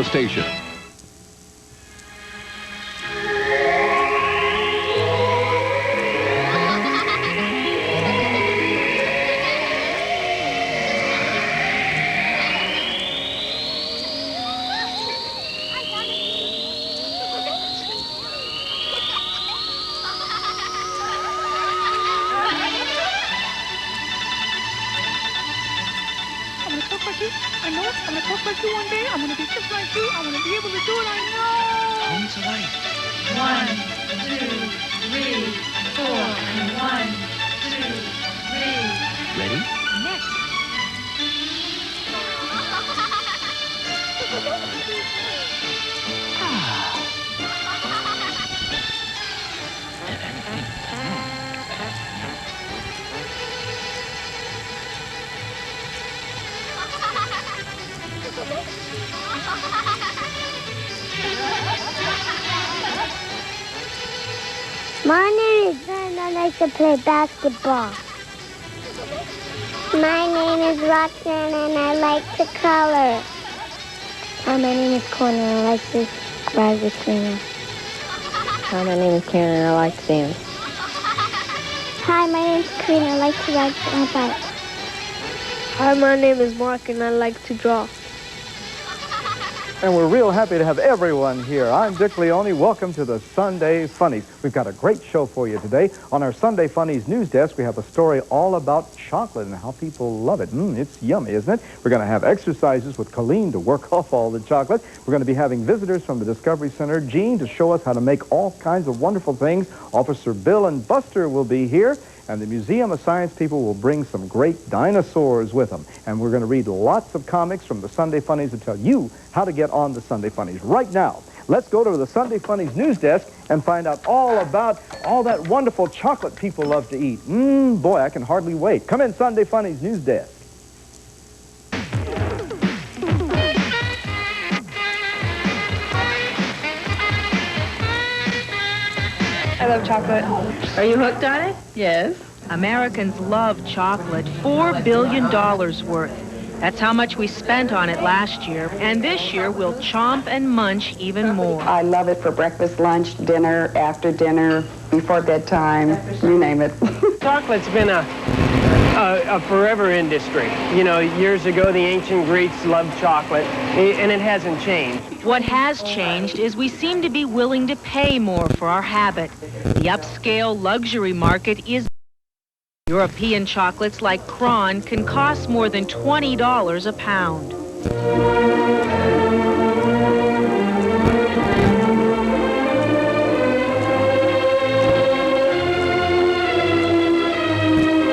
radio station. I know it. I'm going to talk like you one day. I'm going to be just like you. I'm going to be able to do it. I know. Homes alight. 1, 2, 3, 4. 1, 2, 3. Ready? Next. My name is Ben. I like to play basketball. My name is Roxanne and I like to color. Hi, my name is Connor and I like to ride the swing. Hi, my name is Karen and I like to dance. Hi, my name is Karina. I like to ride my bike. Hi, my name is Mark and I like to draw. And we're real happy to have everyone here. I'm Dick Leone. Welcome to the Sunday Funnies. We've got a great show for you today. On our Sunday Funnies news desk, we have a story all about chocolate and how people love it. It's yummy, isn't it? We're going to have exercises with Colleen to work off all the chocolate. We're going to be having visitors from the Discovery Center, Gene, to show us how to make all kinds of wonderful things. Officer Bill and Buster will be here. And the Museum of Science people will bring some great dinosaurs with them. And we're going to read lots of comics from the Sunday Funnies to tell you how to get on the Sunday Funnies. Right now, let's go to the Sunday Funnies news desk and find out all about all that wonderful chocolate people love to eat. Boy, I can hardly wait. Come in, Sunday Funnies news desk. I love chocolate. Are you hooked on it? Yes. Americans love chocolate. $4 billion worth. That's how much we spent on it last year. And this year, we'll chomp and munch even more. I love it for breakfast, lunch, dinner, after dinner, before bedtime, you name it. Chocolate's been a forever industry. You know, years ago, the ancient Greeks loved chocolate, and it hasn't changed. What has changed is we seem to be willing to pay more for our habit. The upscale luxury market is... European chocolates like Kron can cost more than $20 a pound.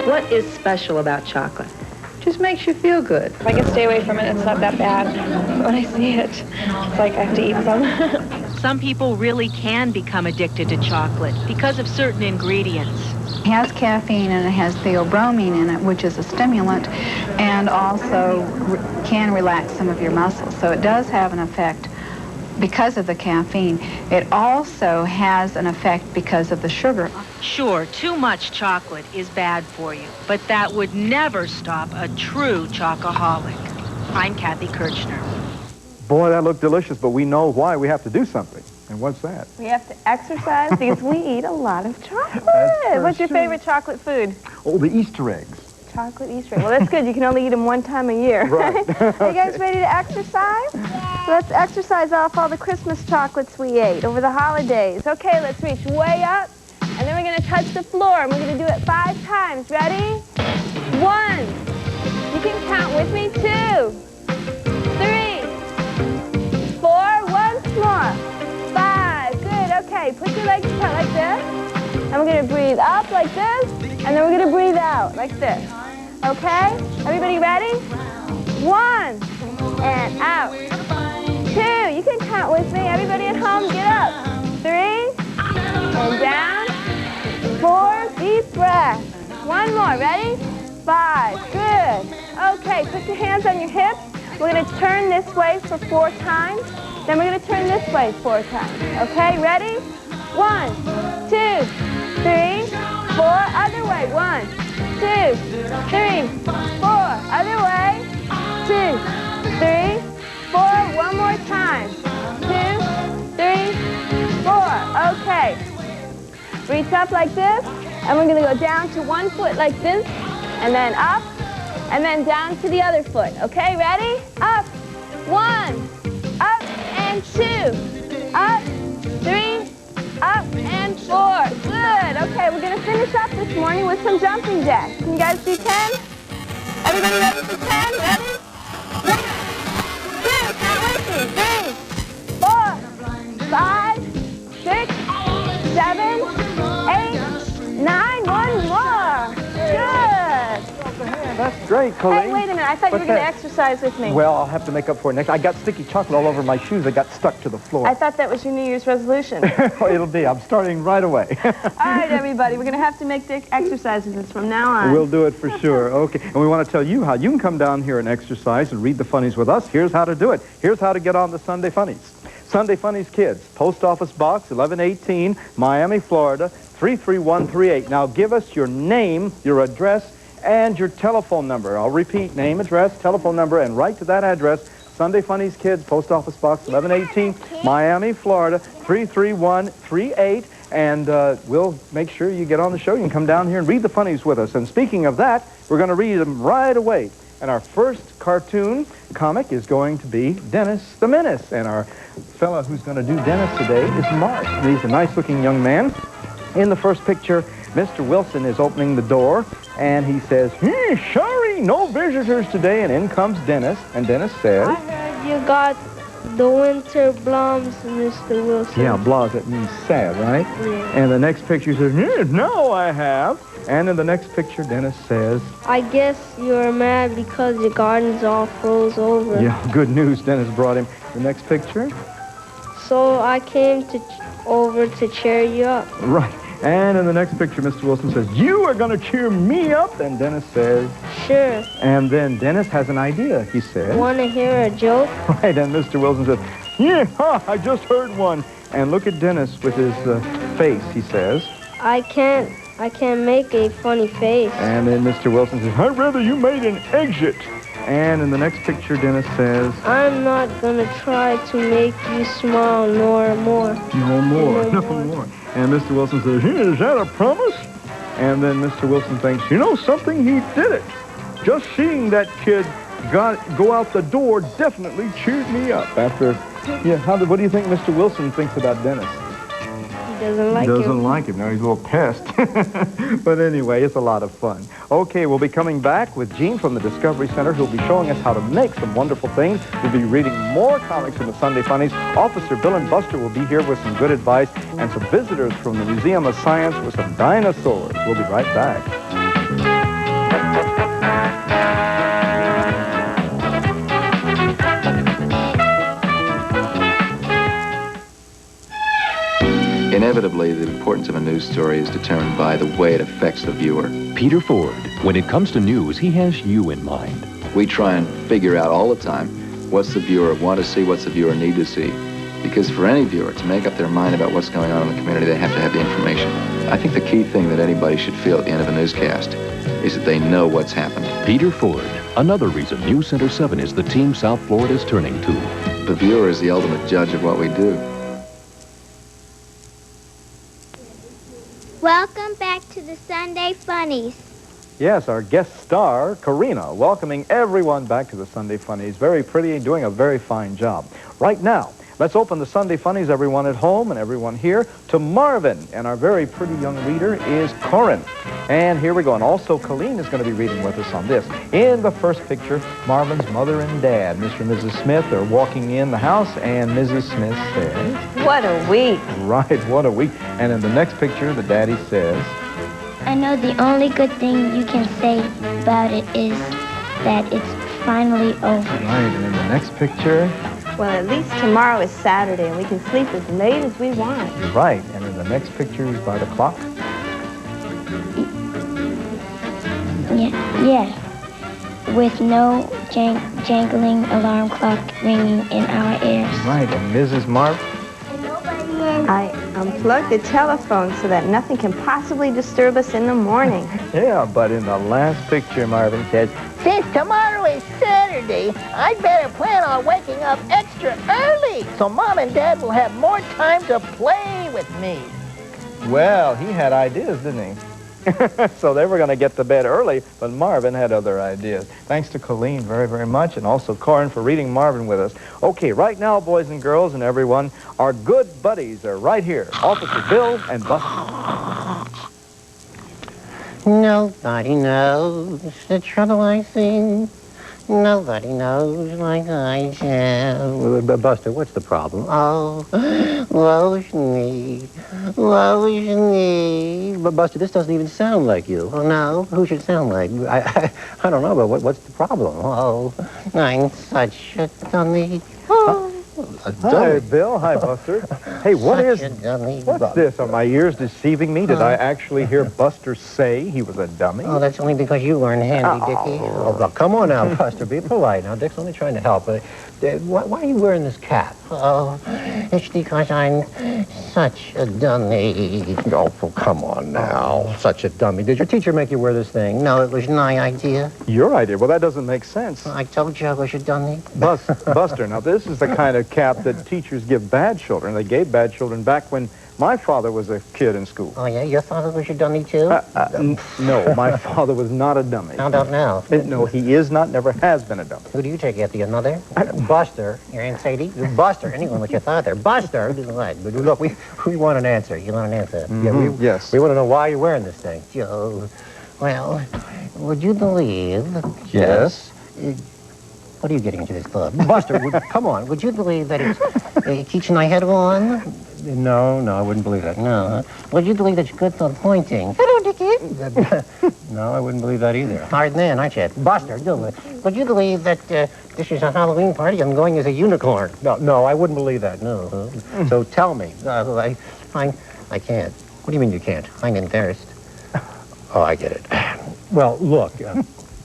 What is special about chocolate? Just makes you feel good. If I can stay away from it, it's not that bad. But when I see it, it's like I have to eat some. Some people really can become addicted to chocolate because of certain ingredients. It has caffeine and it has theobromine in it, which is a stimulant, and also can relax some of your muscles. So it does have an effect because of the caffeine. It also has an effect because of the sugar. Sure, too much chocolate is bad for you, but that would never stop a true chocoholic. I'm Kathy Kirchner. Boy, that looked delicious, but we know why we have to do something. And what's that? We have to exercise because we eat a lot of chocolate. What's your favorite chocolate food? Oh, the Easter eggs. Chocolate Easter egg. Well, that's good. You can only eat them one time a year. Right. Are you guys ready to exercise? Yeah. So let's exercise off all the Christmas chocolates we ate over the holidays. Okay, let's reach way up, and then we're going to touch the floor, and we're going to do it 5 times. Ready? 1. You can count with me. 2, 3, 4. Once more. 5. Good. Okay, put your legs out like this. And we're going to breathe up like this. And then we're going to breathe out like this. Okay? Everybody ready? 1. And out. 2. You can count with me. Everybody at home, get up. 3. And down. 4. Deep breath. 1 more. Ready? 5. Good. Okay, put your hands on your hips. We're going to turn this way for 4 times. Then we're going to turn this way 4 times. Okay, ready? 1, 2, 3, 4. Other way. 1, 2, 3, 4. Other way. 2, 3, 4. One more time. finish up like this, and we're going to go down to one foot like this, and then up, and then down to the other foot. Okay, ready? Up, 1, up and 2, up, 3, up and 4. Good. Okay, we're going to finish up this morning with some jumping jacks. Can you guys do 10? Everybody ready for 10? Ready? 1, 2, count with me. 3, 4, 5, 6, 7, 8, 9. One more. Good. That's great, Colleen. Hey, wait a minute. I thought you were going to exercise with me. Well, I'll have to make up for it next. I got sticky chocolate all over my shoes. They got stuck to the floor. I thought that was your New Year's resolution. It'll be. I'm starting right away. All right, everybody. We're going to have to make the exercises from now on. We'll do it for sure. Okay. And we want to tell you how you can come down here and exercise and read the funnies with us. Here's how to do it. Here's how to get on the Sunday Funnies. Sunday Funnies Kids, Post Office Box 1118, Miami, Florida, 33138. Now give us your name, your address, and your telephone number. I'll repeat, name, address, telephone number, and write to that address, Sunday Funnies Kids, Post Office Box 1118, Miami, Florida, 33138, and we'll make sure you get on the show. You can come down here and read the funnies with us. And speaking of that, we're going to read them right away. And our first cartoon comic is going to be Dennis the Menace. And our fella who's going to do Dennis today is Mark. And he's a nice-looking young man. In the first picture, Mr. Wilson is opening the door, and he says, sorry, no visitors today. And in comes Dennis, and Dennis says, I heard you got the winter blooms, Mr. Wilson. yeah, blah, that means sad, right? Yeah. And the next picture says, no, I have. And in the next picture, Dennis says, I guess you're mad because your garden's all froze over. yeah, good news Dennis brought him. The next picture, So I came over to cheer you up. right. And in the next picture, Mr. Wilson says, you are going to cheer me up. And Dennis says, Sure. and then Dennis has an idea, he says. Want to hear a joke? Right, and Mr. Wilson says, yeah, I just heard one. And look at Dennis with his face, he says. I can't make a funny face. And then Mr. Wilson says, I'd rather you made an exit. And in the next picture, Dennis says, I'm not gonna try to make you smile no more. no more. And Mr. Wilson says, is that a promise? And then Mr. Wilson thinks, you know something, he did it. Just seeing that kid go out the door definitely cheered me up. After, yeah, what do you think Mr. Wilson thinks about Dennis? He doesn't like him. Doesn't like him. Now he's a little pest. But anyway, it's a lot of fun. Okay, we'll be coming back with Gene from the Discovery Center, who'll be showing us how to make some wonderful things. We'll be reading more comics in the Sunday Funnies. Officer Bill and Buster will be here with some good advice, and some visitors from the Museum of Science with some dinosaurs. We'll be right back. Inevitably, the importance of a news story is determined by the way it affects the viewer. Peter Ford, when it comes to news, he has you in mind. We try and figure out all the time what's the viewer want to see, what's the viewer need to see. Because for any viewer to make up their mind about what's going on in the community, they have to have the information. I think the key thing that anybody should feel at the end of a newscast is that they know what's happened. Peter Ford, another reason News Center 7 is the team South Florida is turning to. The viewer is the ultimate judge of what we do. Welcome back to the Sunday Funnies. Yes, our guest star, Karina, welcoming everyone back to the Sunday Funnies. Very pretty and doing a very fine job. Right now, let's open the Sunday Funnies, everyone at home and everyone here, to Marvin. And our very pretty young reader is Corin. And here we go. And also, Colleen is going to be reading with us on this. In the first picture, Marvin's mother and dad, Mr. and Mrs. Smith, are walking in the house, and Mrs. Smith says, What a week. right, what a week. And in the next picture, the daddy says, I know the only good thing you can say about it is that it's finally over. right, and in the next picture, Well, at least tomorrow is Saturday, and we can sleep as late as we want. right, and in the next picture is by the clock. Yeah, with no jangling alarm clock ringing in our ears. Right, and Mrs. Marv, I unplugged the telephone so that nothing can possibly disturb us in the morning. yeah, but in the last picture, Marvin says, Since tomorrow is Saturday, I'd better plan on waking up extra early so Mom and Dad will have more time to play with me. Well, he had ideas, didn't he? So they were going to get to bed early, but Marvin had other ideas. Thanks to Colleen very, very much, and also Corin for reading Marvin with us. Okay, right now, boys and girls and everyone, our good buddies are right here. Officer Bill and Buster. Nobody knows the trouble I see. Nobody knows like I do. But Buster, what's the problem? Oh, woe is me. Woe is me. But Buster, this doesn't even sound like you. Oh, no? Who should it sound like? I don't know, but what's the problem? Oh, I'm such a dummy. Hi, Bill. Hi, Buster. Hey, what's this? Are my ears deceiving me? Did I actually hear Buster say he was a dummy? Oh, that's only because you weren't handy, Dickie. Oh, well, come on now, Buster. Be polite. Now, Dick's only trying to help. Why are you wearing this cap? Oh, it's because I'm such a dummy. Oh, well, come on now. Such a dummy. Did your teacher make you wear this thing? No, it was my idea. Your idea? Well, that doesn't make sense. I told you I was a dummy. Buster, now this is the kind of cap that teachers give bad children. They gave bad children back when my father was a kid in school. Oh, yeah? Your father was a dummy, too? No, my father was not a dummy. How about now? No, he is not, never has been a dummy. Who do you take after, your mother? Buster. Your Aunt Sadie? Buster. Anyone with your father. Buster? What? Look, we want an answer. You want an answer? Mm-hmm. Yes. We want to know why you're wearing this thing. Joe, well, would you believe... Yes? What are you getting into this club? Buster, come on. Would you believe that it keeps my head warm? No, I wouldn't believe that. No. Would you believe it's good for pointing? Hello, Dickie. No, I wouldn't believe that either. Hard man, aren't you? Buster, would you believe that this is a Halloween party? I'm going as a unicorn. No, I wouldn't believe that. No. So tell me. I can't. What do you mean you can't? I'm embarrassed. Oh, I get it. Well, look,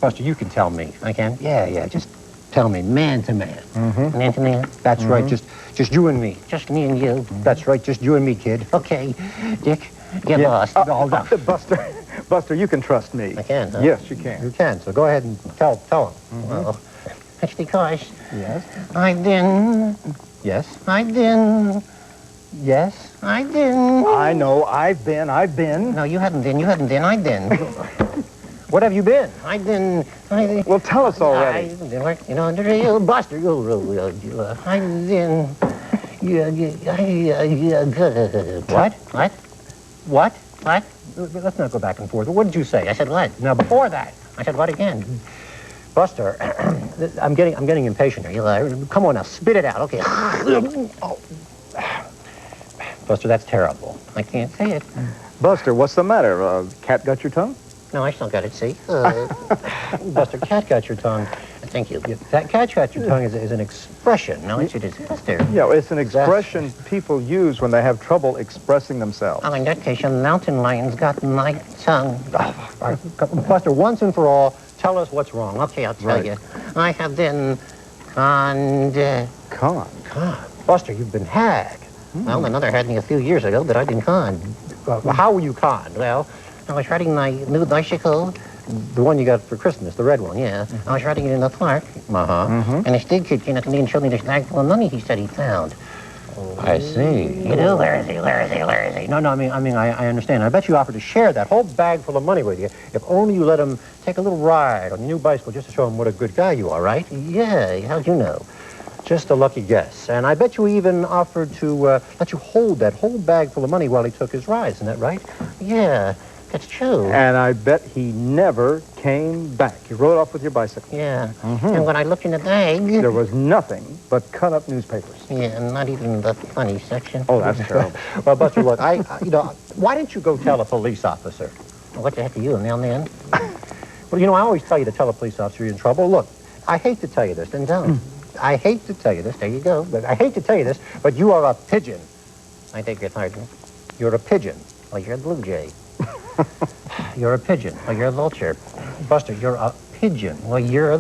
Buster, you can tell me. I can? Yeah, just tell me, man to man. Mm-hmm. Man to man? That's right, just you and me. Just me and you? That's right, just you and me, kid. Okay, Dick, get lost. Buster, you can trust me. I can, huh? Yes, you can. You can, so go ahead and tell him. Well, that's because... Yes? I've been... Yes? I've been... Yes? I've been... I know, I've been. No, you haven't been, I've been. What have you been? I've been... Well, tell us already. I've been working on the rail, Buster. I've been... What? Let's not go back and forth. What did you say? I said what? Now, before that. I said what again? Buster, I'm getting impatient here. Come on now, spit it out. Okay. Oh. Buster, that's terrible. I can't say it. Buster, what's the matter? Cat got your tongue? No, I still got it, see? Buster, cat got your tongue. Thank you. That cat got your tongue is an expression. No, it is, Buster. Yeah, it's an expression people use when they have trouble expressing themselves. Oh, in that case, your mountain lion's got my tongue. Buster, once and for all, tell us what's wrong. Okay, I'll tell you. I have been conned. Conned? Buster, you've been hacked. Well, another had me a few years ago, but I've been conned. How were you conned? Well, I was riding my new bicycle. The one you got for Christmas, the red one. Yeah. I was riding it in the park. And this big kid came up to me and showed me this bag full of money he said he found. I see. You do? Where is he? No, I understand. I bet you offered to share that whole bag full of money with you if only you let him take a little ride on your new bicycle just to show him what a good guy you are, right? Yeah, how'd you know? Just a lucky guess. And I bet you even offered to let you hold that whole bag full of money while he took his ride. Isn't that right? Yeah, that's true. And I bet he never came back. He rode off with your bicycle. Yeah. And when I looked in the bag... There was nothing but cut-up newspapers. Yeah, not even the funny section. Oh, that's terrible. Well, Buster, look, why didn't you go tell a police officer? Well, what the heck are you, a mailman? Well, I always tell you to tell a police officer you're in trouble. Look, I hate to tell you this. Then don't. I hate to tell you this. There you go. But I hate to tell you this, but you are a pigeon. I beg your pardon. You're a pigeon. Well, you're a blue jay. You're a pigeon. Well, you're a vulture. Buster, you're a pigeon. Well, you're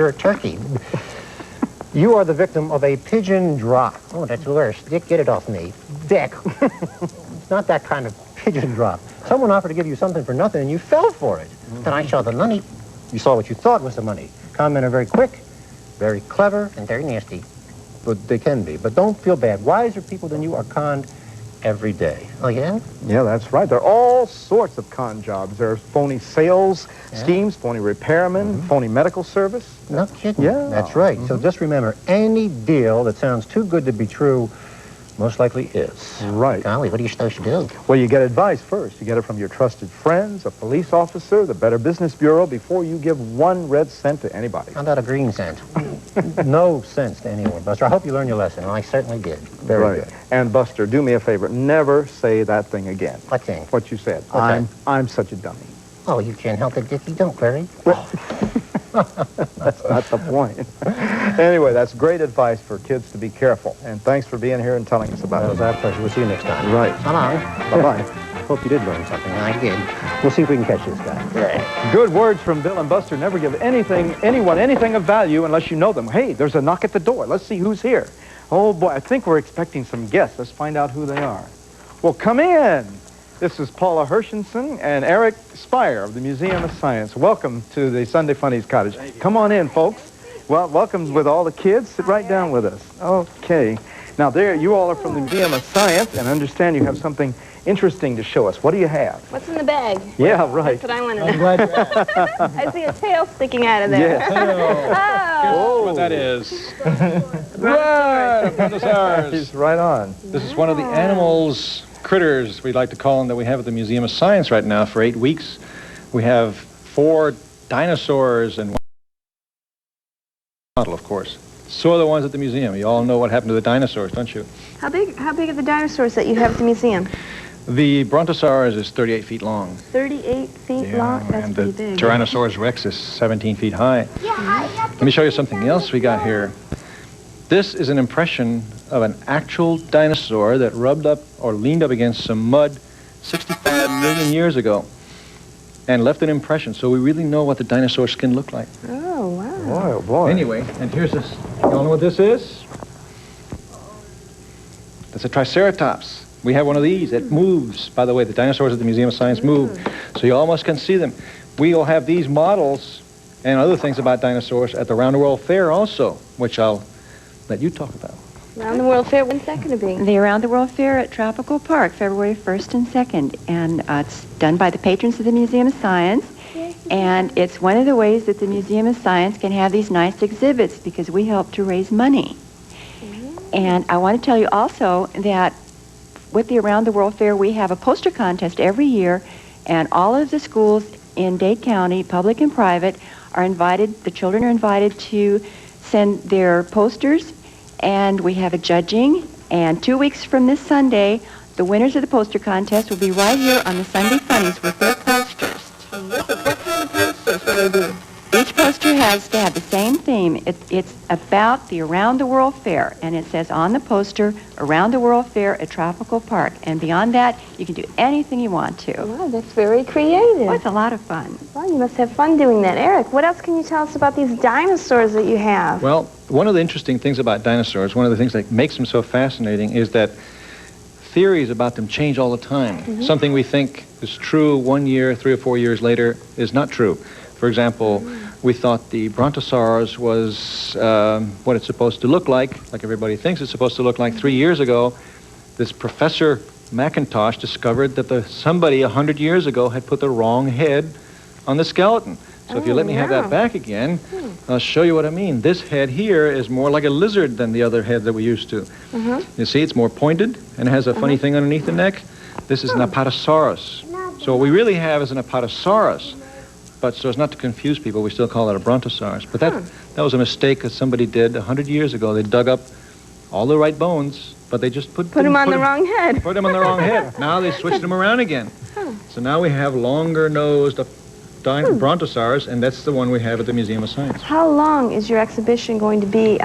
a turkey. You are the victim of a pigeon drop. Oh, that's worse. Dick, get it off me. Dick. It's not that kind of pigeon drop. Someone offered to give you something for nothing, and you fell for it. Then I saw the money. You saw what you thought was the money. Con men are very quick, very clever, and very nasty. But they can be. But don't feel bad. Wiser people than you are conned every day. Oh, yeah? Yeah, that's right. There are all sorts of con jobs. There's phony sales schemes, phony repairmen, phony medical service. No kidding. Yeah. That's right. So just remember, any deal that sounds too good to be true most likely is. Right. Golly, what are you supposed to do? Well, you get advice first. You get it from your trusted friends, a police officer, the Better Business Bureau, before you give 1 red cent to anybody. How about a green cent? No cents to anyone, Buster. I hope you learned your lesson. I certainly did. Very good. And Buster, do me a favor. Never say that thing again. What thing? What you said. Okay. I'm such a dummy. Oh, you can't help it if you don't, Clary. Well, that's not the point. Anyway, that's great advice for kids to be careful. And thanks for being here and telling us about it. That was our pleasure. We'll see you next time. Right. So long. Bye-bye. Hope you did learn something. I did. We'll see if we can catch this guy. Good words from Bill and Buster. Never give anyone anything of value unless you know them. Hey, there's a knock at the door. Let's see who's here. Oh, boy, I think we're expecting some guests. Let's find out who they are. Well, come in. This is Paula Hershenson and Eric Spire of the Museum of Science. Welcome to the Sunday Funnies Cottage. Come on in, folks. Well, welcome with all the kids. Sit right down with us. Okay. Now, there, you all are from the Museum of Science, and I understand you have something interesting to show us. What do you have? What's in the bag? Yeah, right. That's what I want to know. I'm glad you asked. I see a tail sticking out of there. Yes. Oh. What that is. Right. Brontosaurus. He's right on. This is one of the animals, critters, we like to call them, that we have at the Museum of Science right now for 8 weeks. We have 4 dinosaurs and 1 model, of course. So are the ones at the museum. You all know what happened to the dinosaurs, don't you? How big are the dinosaurs that you have at the museum? The Brontosaurus is 38 feet long. 38 feet long? That's and pretty the big. Tyrannosaurus Rex is 17 feet high. Let me show you something else we got here. This is an impression of an actual dinosaur that rubbed up or leaned up against some mud 65 million years ago and left an impression, so we really know what the dinosaur skin looked like. Oh, wow. Boy, oh, boy. Anyway, and here's this. You all know what this is? That's a Triceratops. We have one of these that moves. By the way, the dinosaurs at the Museum of Science move, so you almost can see them. We'll have these models and other things about dinosaurs at the Round the World Fair also, which I'll let you talk about. Around the World Fair, when's that going to be? The Around the World Fair at Tropical Park, February 1st and 2nd. And it's done by the patrons of the Museum of Science. And it's one of the ways that the Museum of Science can have these nice exhibits because we help to raise money. And I want to tell you also that with the Around the World Fair, we have a poster contest every year. And all of the schools in Dade County, public and private, are invited, the children are invited to send their posters. And we have a judging, and 2 weeks from this Sunday, the winners of the poster contest will be right here on the Sunday Funnies with their posters. What kind of posters will they do? Each poster has to have the same theme. It's about the Around the World Fair, and it says on the poster, Around the World Fair at Tropical Park. And beyond that, you can do anything you want to. Wow, that's very creative. Oh, it's a lot of fun. Well, you must have fun doing that. Eric, what else can you tell us about these dinosaurs that you have? Well, one of the interesting things about dinosaurs, one of the things that makes them so fascinating is that theories about them change all the time. Something we think is true 1 year, 3 or 4 years later is not true. For example, we thought the Brontosaurus was what it's supposed to look like everybody thinks it's supposed to look like. 3 years ago, this Professor McIntosh discovered that somebody 100 years ago had put the wrong head on the skeleton. So if you let me have that back again, I'll show you what I mean. This head here is more like a lizard than the other head that we used to. You see, it's more pointed and it has a funny thing underneath the neck. This is an Apatosaurus. So what we really have is an Apatosaurus. But so as not to confuse people, we still call it a Brontosaurus. But that was a mistake that somebody did 100 years ago. They dug up all the right bones, but they just put them on the wrong head. Put them on the wrong head. Now they switched them around again. So now we have longer-nosed Brontosaurus, and that's the one we have at the Museum of Science. How long is your exhibition going to be?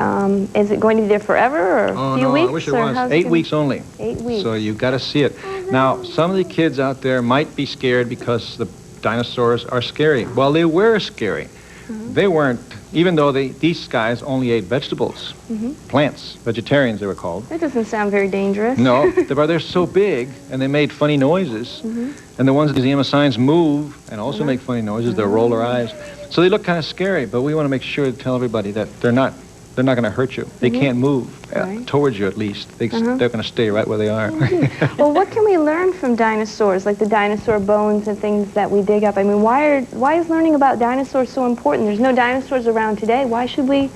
Is it going to be there forever or a few weeks? I wish it was. 8 weeks only. 8 weeks. So you've got to see it. Now, some of the kids out there might be scared because the dinosaurs are scary. Well, they were scary. They weren't, even though these guys only ate vegetables, plants, vegetarians they were called. That doesn't sound very dangerous. No, but they're so big, and they made funny noises. And the ones at the Museum of Science move and also make funny noises. They'll roll their eyes. So they look kind of scary, but we want to make sure to tell everybody that they're they're not going to hurt you. They can't move towards you, at least. They're going to stay right where they are. Well, what can we learn from dinosaurs, like the dinosaur bones and things that we dig up? I mean, why is learning about dinosaurs so important? There's no dinosaurs around today. Why should we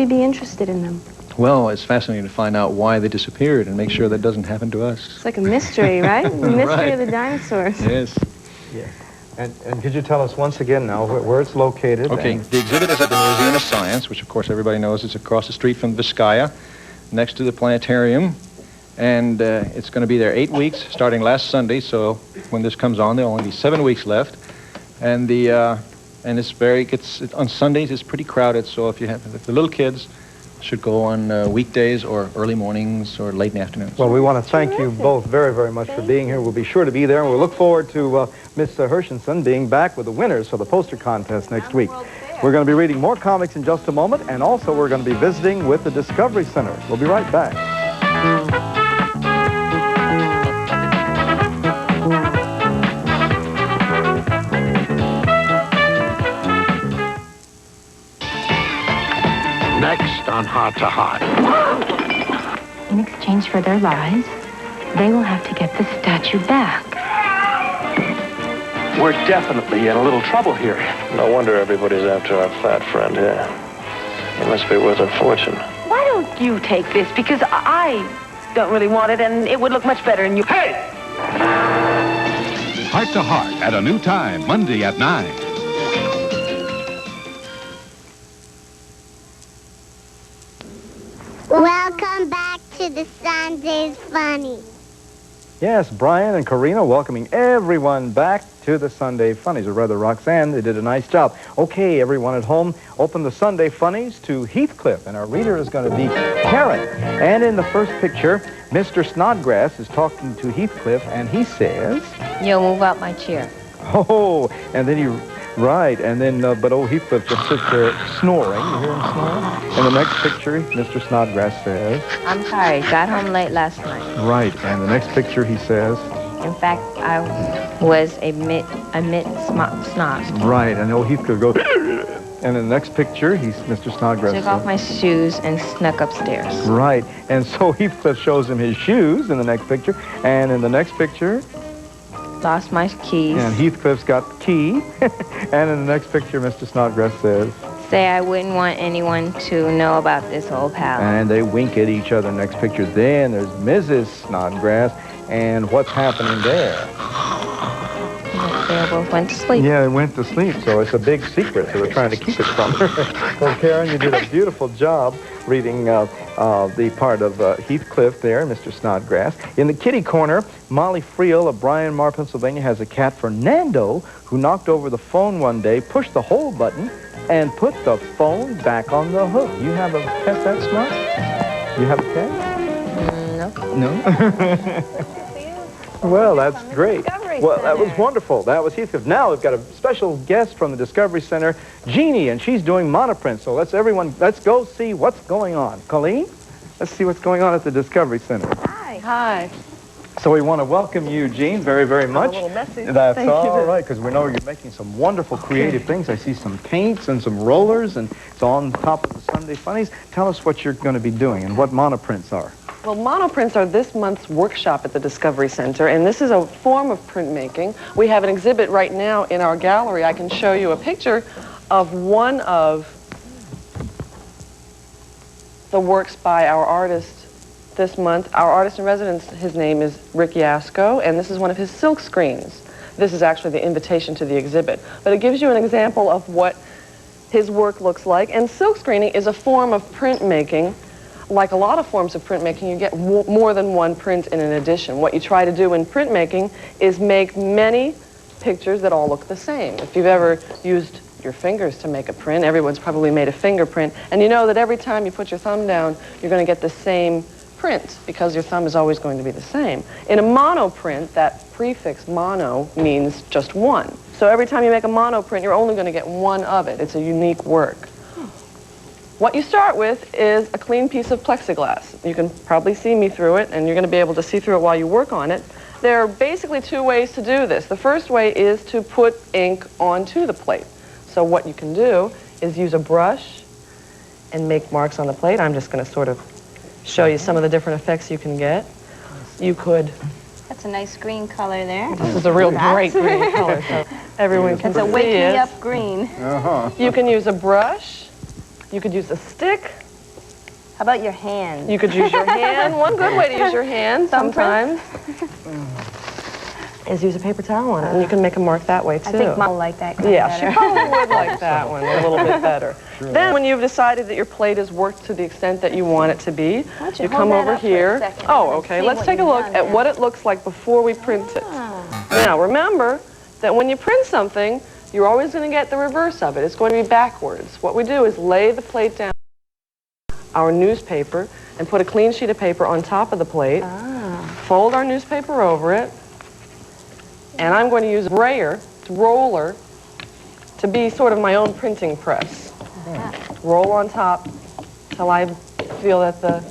be interested in them? Well, it's fascinating to find out why they disappeared and make sure that doesn't happen to us. It's like a mystery, right? The mystery of the dinosaurs. Yes. Yeah. And could you tell us once again now where it's located? Okay, the exhibit is at the Museum of Science, which of course everybody knows is across the street from Vizcaya, next to the planetarium. And it's going to be there 8 weeks, starting last Sunday, so when this comes on, there'll only be 7 weeks left. And on Sundays it's pretty crowded, so if the little kids should go on weekdays or early mornings or late in the afternoons. Well, we want to thank you both very, very much for being here. We'll be sure to be there, and we'll look forward to Miss Hershenson being back with the winners for the poster contest next week. We're going to be reading more comics in just a moment, and also we're going to be visiting with the Discovery Center. We'll be right back. Next on Heart to Heart. In exchange for their lives, they will have to get the statue back. We're definitely in a little trouble here. No wonder everybody's after our fat friend here. He must be worth a fortune. Why don't you take this? Because I don't really want it, and it would look much better in you. Hey! Heart to Heart at a new time, Monday at 9. Welcome back to the Sunday's Funnies. Yes, Brian and Karina welcoming everyone back to the Sunday Funnies, or rather Roxanne. They did a nice job. Okay, everyone at home, open the Sunday Funnies to Heathcliff, and our reader is going to be Karen. And in the first picture, Mr. Snodgrass is talking to Heathcliff, and he says... You'll move out my chair. Oh, and then he... Right, and then, but old Heathcliff just sits there snoring. You hear him snoring? In the next picture, Mr. Snodgrass says... I'm sorry, got home late last night. Right, and the next picture he says... In fact, I was a snob. Right, and old Heathcliff goes... And in the next picture, Mr. Snodgrass Took off my shoes and snuck upstairs. Right, and so Heathcliff shows him his shoes in the next picture, and in the next picture... Lost my keys. And Heathcliff's got the key. And in the next picture, Mr. Snodgrass says... Say I wouldn't want anyone to know about this old pal. And they wink at each other. Next picture. Then there's Mrs. Snodgrass. And what's happening there? They both went to sleep. Yeah, they went to sleep. So it's a big secret. So they're trying to keep it from her. Well, Karen, you did a beautiful job reading the part of Heathcliff there, Mr. Snodgrass. In the kitty corner, Molly Friel of Bryan Mawr, Pennsylvania, has a cat, Fernando, who knocked over the phone one day, pushed the hold button, and put the phone back on the hook. You have a pet that smart? You have a pet? No. No? Well, that's great. Well, that was wonderful. That was Heathcliff. Now we've got a special guest from the Discovery Center, Jeannie, and she's doing monoprint. So let's go see what's going on. Colleen, let's see what's going on at the Discovery Center. Hi. Hi. So we want to welcome you, Jean, very, very much. A little messy. That's Thank all you. right, because we know you're making some wonderful creative things. I see some paints and some rollers, and it's on top of the Sunday Funnies. Tell us what you're going to be doing and what monoprints are. Well, monoprints are this month's workshop at the Discovery Center, and this is a form of printmaking. We have an exhibit right now in our gallery. I can show you a picture of one of the works by our artist this month. Our artist in residence, his name is Rick Yasko, and this is one of his silk screens. This is actually the invitation to the exhibit, but it gives you an example of what his work looks like. And silk screening is a form of printmaking. Like a lot of forms of printmaking, you get more than one print in an edition. What you try to do in printmaking is make many pictures that all look the same. If you've ever used your fingers to make a print, everyone's probably made a fingerprint, and you know that every time you put your thumb down, you're going to get the same print because your thumb is always going to be the same. In a monoprint, that prefix mono means just one. So every time you make a monoprint, you're only going to get one of it. It's a unique work. What you start with is a clean piece of plexiglass. You can probably see me through it, and you're going to be able to see through it while you work on it. There are basically two ways to do this. The first way is to put ink onto the plate. So what you can do is use a brush and make marks on the plate. I'm just going to sort of show you some of the different effects you can get. You could... That's a nice green color there. This is a real bright green color, so everyone can see it. It's a wake-me-up green. You can use a brush. You could use a stick. How about your hand? You could use your hand. One good way to use your hand sometimes is use a paper towel on it, and you can make a mark that way, too. I think Mom will like that better. Yeah, she probably would like that one a little bit better. Sure. Then when you've decided that your plate is worked to the extent that you want it to be, you come over here. Oh, okay. Let's take a look at what it looks like before we print it. Now, remember that when you print something, you're always going to get the reverse of it. It's going to be backwards. What we do is lay the plate down, our newspaper, and put a clean sheet of paper on top of the plate, fold our newspaper over it, and I'm going to use a roller, to be sort of my own printing press. Roll on top till I feel that the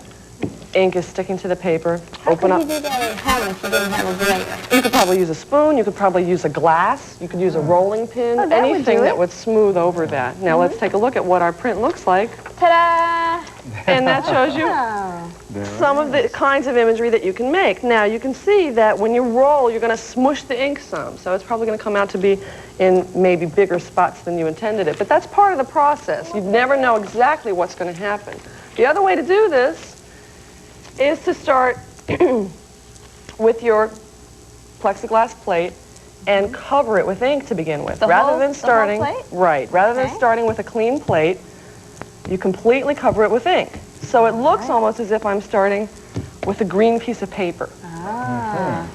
ink is sticking to the paper. Open up. How could you do that at home if you didn't have a brayer? You could probably use a spoon. You could probably use a glass. You could use a rolling pin. Oh, that anything that would smooth over that. Now let's take a look at what our print looks like. Ta-da! And that shows you some of the kinds of imagery that you can make. Now you can see that when you roll, you're going to smush the ink some. So it's probably going to come out to be in maybe bigger spots than you intended it. But that's part of the process. You never know exactly what's going to happen. The other way to do this is to start with your plexiglass plate and cover it with ink to begin with. Rather than starting with a clean plate, you completely cover it with ink. So it looks almost as if I'm starting with a green piece of paper.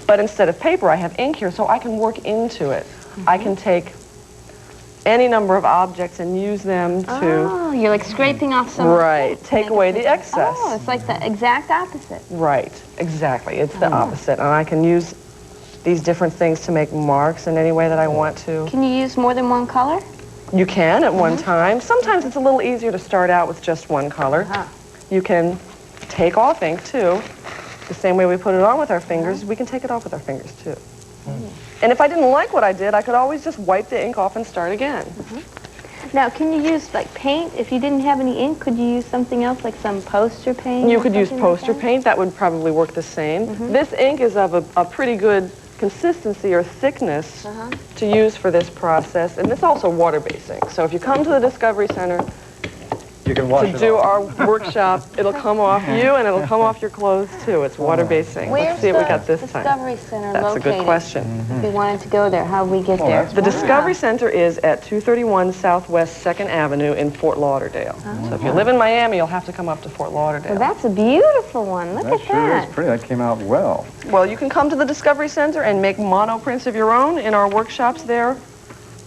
But instead of paper, I have ink here, so I can work into it. I can take any number of objects and use them to... Oh, you're like scraping off some... Right, take away the excess. Oh, it's like the exact opposite. Right, exactly. It's the opposite. And I can use these different things to make marks in any way that I want to. Can you use more than one color? You can at one time. Sometimes it's a little easier to start out with just one color. You can take off ink, too. The same way we put it on with our fingers, we can take it off with our fingers, too. And if I didn't like what I did, I could always just wipe the ink off and start again. Now, can you use, like, paint? If you didn't have any ink, could you use something else, like some poster paint? You could use poster paint. That would probably work the same. This ink is of a pretty good consistency or thickness to use for this process. And it's also water-based ink. So if you come to the Discovery Center you can wash to do our workshop, it'll come off you and it'll come off your clothes, too. It's water-based ink. Let's see what we got this time. Discovery Center That's located? a good question. If we wanted to go there, how would we get there? The Discovery Center is at 231 Southwest 2nd Avenue in Fort Lauderdale. So if you live in Miami, you'll have to come up to Fort Lauderdale. Well, that's a beautiful one. Look at that. Sure is pretty. That came out well. Well, you can come to the Discovery Center and make mono prints of your own in our workshops there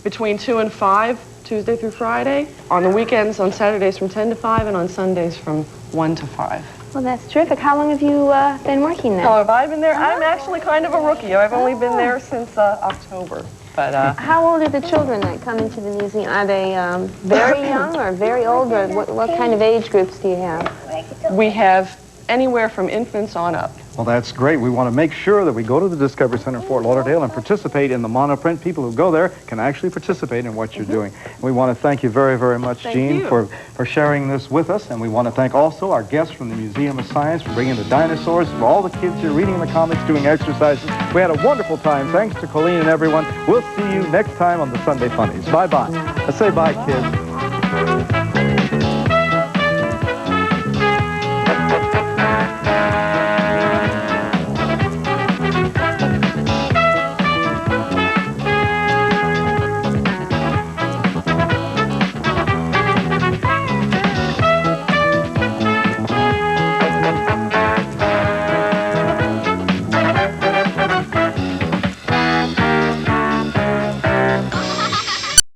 between 2 and 5, Tuesday through Friday. On the weekends, on Saturdays from 10 to 5, and on Sundays from 1 to 5. Well, that's terrific. How long have you been working there? Oh, have I been there? I'm actually kind of a rookie. I've only been there since October. But how old are the children that come into the museum? Are they very young or very old, or what kind of age groups do you have? We have anywhere from infants on up. Well, that's great. We want to make sure that we go to the Discovery Center in Fort Lauderdale and participate in the monoprint. People who go there can actually participate in what you're doing. And we want to thank you very, very much, Jean, for sharing this with us. And we want to thank also our guests from the Museum of Science for bringing the dinosaurs, for all the kids here reading the comics, doing exercises. We had a wonderful time. Thanks to Colleen and everyone. We'll see you next time on the Sunday Funnies. Bye-bye. Let's say bye, kids.